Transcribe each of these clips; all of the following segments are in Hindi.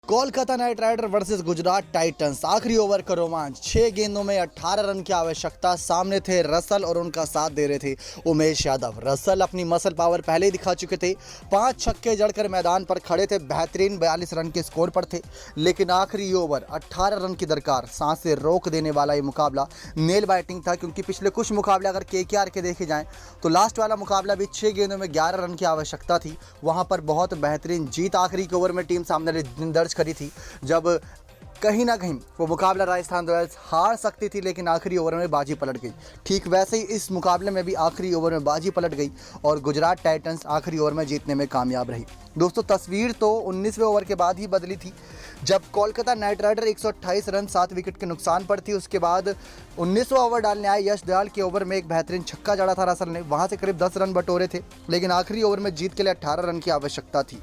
Kolkata knight rider versus Gujarat titans. आखिरी ओवर का रोमांच। 6 गेंदों में 18 रन की आवश्यकता। सामने थे रसल और उनका साथ दे रहे थे उमेश यादव। रसल अपनी मसल पावर पहले ही दिखा चुके थे। 5 छक्के जड़कर मैदान पर खड़े थे। बेहतरीन 42 रन के स्कोर पर थे, लेकिन आखिरी ओवर 18 रन की दरकार। सांसें रोक देने वाला ये मुकाबला नेल बाइटिंग था, क्योंकि पिछले कुछ मुकाबले अगर केकेआर के देखे जाएं तो लास्ट वाला मुकाबला भी 6 गेंदों में 11 रन की आवश्यकता थी। वहां पर बहुत बेहतरीन जीत आखिरी के ओवर में टीम सामने दर्ज करी थी, जब कहीं ना कहीं वो मुकाबला राजस्थान रॉयल्स हार सकती थी, लेकिन आखिरी ओवर में बाजी पलट गई। ठीक वैसे ही इस मुकाबले में भी आखिरी ओवर में बाजी पलट गई और गुजरात टाइटंस आखिरी ओवर में जीतने में कामयाब रही। दोस्तों, तस्वीर तो 19वें ओवर के बाद ही बदली थी, जब Kolkata knight rider 128 run 7 wicket के नुकसान पर थी। उसके बाद 19वां ओवर डालने आए यश दयाल के ओवर में एक बेहतरीन छक्का जड़ा था रसल ने, वहाँ से करीब 10 रन बटोरे थे, लेकिन आखिरी ओवर में जीत के लिए 18 रन की आवश्यकता थी।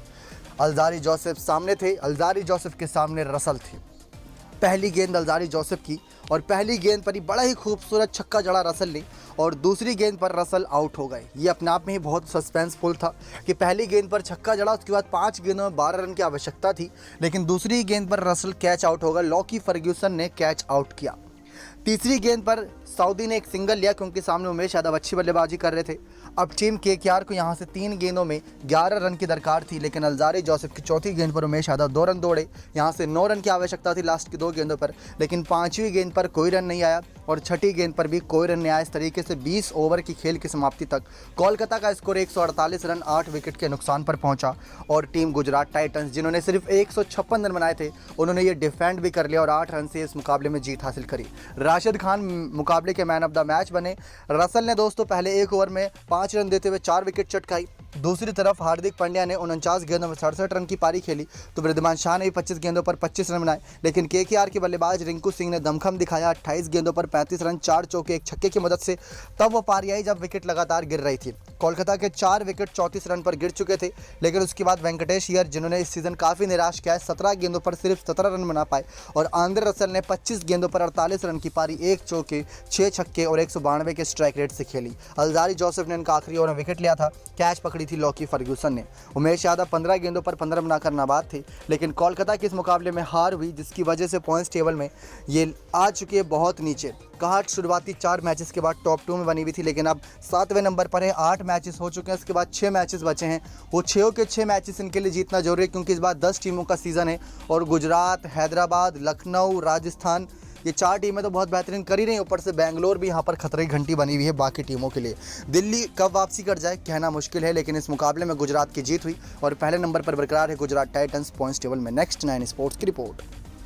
अल्जारी जोसेफ सामने थे। अल्जारी जोसेफ के सामने रसल थे। पहली गेंद अल्जारी जोसेफ की और पहली गेंद पर ही बड़ा ही खूबसूरत छक्का जड़ा रसल ने और दूसरी गेंद पर रसल आउट हो गए। ये अपने आप में ही बहुत सस्पेंसफुल था कि पहली गेंद पर छक्का जड़ा, उसके बाद 5 गेंदों में 12 रन की आवश्यकता थी, लेकिन दूसरी गेंद पर रसल कैच आउट हो गया। लॉकी फर्ग्यूसन ने कैच आउट किया। तीसरी गेंद पर सऊदी ने एक सिंगल लिया, क्योंकि सामने उमेश यादव अच्छी बल्लेबाजी कर रहे थे। अब टीम केकेआर को यहां से 3 गेंदों में 11 रन की दरकार थी, लेकिन अल्जारी जोसेफ की चौथी गेंद पर उमेश यादव 2 रन दौड़े। यहां से 9 रन की आवश्यकता थी लास्ट की 2 गेंदों पर, लेकिन 5वीं गेंद पर कोई रन नहीं आया और 6ठी गेंद पर भी कोई रन नहीं आया। इस तरीके से 20 ओवर की खेल की समाप्ति तक कोलकाता का स्कोर 148 रन 8 विकेट के नुकसान पर पहुंचा और टीम गुजरात टाइटंस, जिन्होंने सिर्फ 156 रन बनाए थे, उन्होंने ये डिफेंड भी कर लिया और 8 रन से इस मुकाबले में जीत हासिल करी। राशिद खान मुकाबले के मैन ऑफ द मैच बने। रसल ने दोस्तों पहले 1 ओवर में 5 रन देते हुए 4 विकेट चटकाई। दूसरी तरफ हार्दिक पांड्या ने 49 गेंदों में 67 रन की पारी खेली, तो वृद्धिमान शाह ने भी 25 गेंदों पर 25 रन बनाए, लेकिन केकेआर के बल्लेबाज रिंकू सिंह ने दमखम दिखाया। 28 गेंदों पर 35 रन, 4 चौके, 1 छक्के की मदद से तब वो पारी आई जब विकेट लगातार गिर रही थी। कोलकाता के 4 विकेट 34 रन पर गिर चुके थे, लेकिन उसके बाद वेंकटेश अय्यर, जिन्होंने इस सीजन काफ़ी निराश किया है, 17 गेंदों पर सिर्फ 17 रन बना पाए और आंद्रे रसल ने 25 गेंदों पर 48 रन की पारी, 1 चौके, 6 छक्के और 192 के स्ट्राइक रेट से खेली। अल्जारी जोसेफ ने इनका आखिरी ओवर में विकेट लिया था। कैच पकड़ी थी लॉकी फर्ग्यूसन ने। उमेश यादव 15 गेंदों पर 15 बनाकर नाबाद थे, लेकिन कोलकाता के इस मुकाबले में हार हुई, जिसकी वजह से पॉइंट्स टेबल में ये आ चुके हैं बहुत नीचे। कहाट शुरुआती 4 मैचेस के बाद टॉप 2 में बनी हुई थी, लेकिन अब 7वें नंबर पर है। 8 मैचेस हो चुके हैं, उसके बाद 6 मैचेस बचे हैं। वो 6 के 6 मैचेस इनके लिए जीतना जरूरी है, क्योंकि इस बार 10 टीमों का सीज़न है और गुजरात, हैदराबाद, लखनऊ, राजस्थान, ये 4 टीमें तो बहुत बेहतरीन कर ही रही हैं। ऊपर से बेंगलोर भी यहाँ पर खतरे की घंटी बनी हुई है बाकी टीमों के लिए। दिल्ली कब वापसी कर जाए कहना मुश्किल है, लेकिन इस मुकाबले में गुजरात की जीत हुई और पहले नंबर पर बरकरार है गुजरात टाइटंस पॉइंट्स टेबल में। नेक्स्ट 9 स्पोर्ट्स की रिपोर्ट।